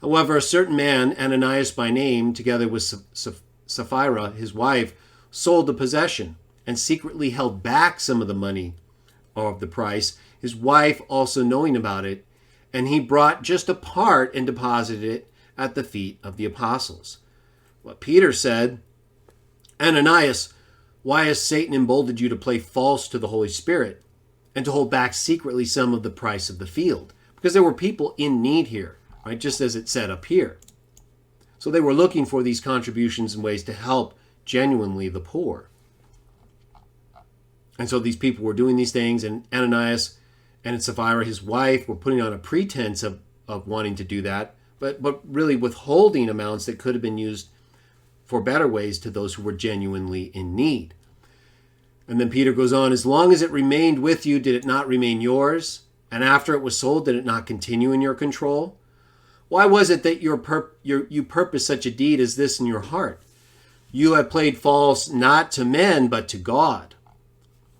However, a certain man, Ananias by name, together with Sapphira, his wife, sold the possession and secretly held back some of the money of the price, his wife also knowing about it, and he brought just a part and deposited it at the feet of the apostles. What Peter said, Ananias, why has Satan emboldened you to play false to the Holy Spirit and to hold back secretly some of the price of the field? Because there were people in need here, right? Just as it said up here. So they were looking for these contributions and ways to help genuinely the poor. And so these people were doing these things, and Ananias and Sapphira, his wife, were putting on a pretense of wanting to do that, but really withholding amounts that could have been used for better ways to those who were genuinely in need. And then Peter goes on, as long as it remained with you, did it not remain yours? And after it was sold, did it not continue in your control? Why was it that you purposed such a deed as this in your heart? You have played false not to men, but to God.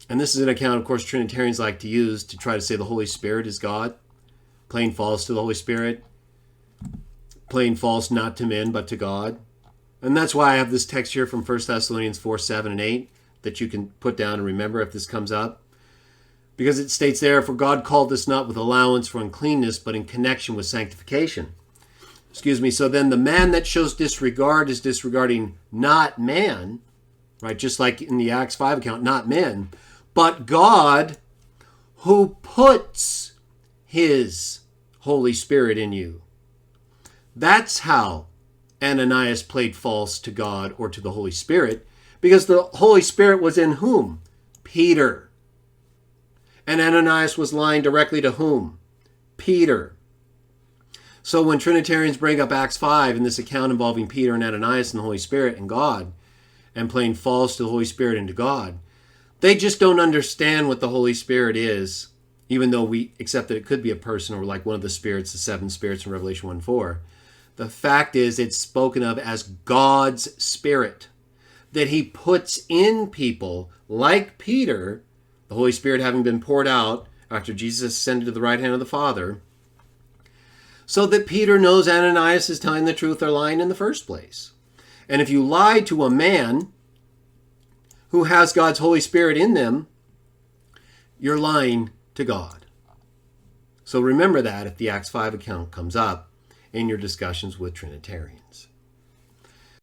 And this is an account, of course, Trinitarians like to use to try to say the Holy Spirit is God. Playing false to the Holy Spirit. Playing false not to men, but to God. And that's why I have this text here from 1 Thessalonians 4, 7, and 8 that you can put down and remember if this comes up. Because it states there, for God called us not with allowance for uncleanness, but in connection with sanctification. So then the man that shows disregard is disregarding not man, right? Just like in the Acts 5 account, not men, but God who puts his Holy Spirit in you. That's how Ananias played false to God or to the Holy Spirit, because the Holy Spirit was in whom? Peter. And Ananias was lying directly to whom? Peter. So when Trinitarians bring up Acts 5 in this account involving Peter and Ananias and the Holy Spirit and God, and playing false to the Holy Spirit and to God, they just don't understand what the Holy Spirit is, even though we accept that it could be a person or like one of the spirits, the seven spirits in Revelation 1:4. The fact is it's spoken of as God's Spirit that he puts in people like Peter, the Holy Spirit having been poured out after Jesus ascended to the right hand of the Father, so that Peter knows Ananias is telling the truth or lying in the first place. And if you lie to a man who has God's Holy Spirit in them, you're lying to God. So remember that if the Acts 5 account comes up in your discussions with Trinitarians.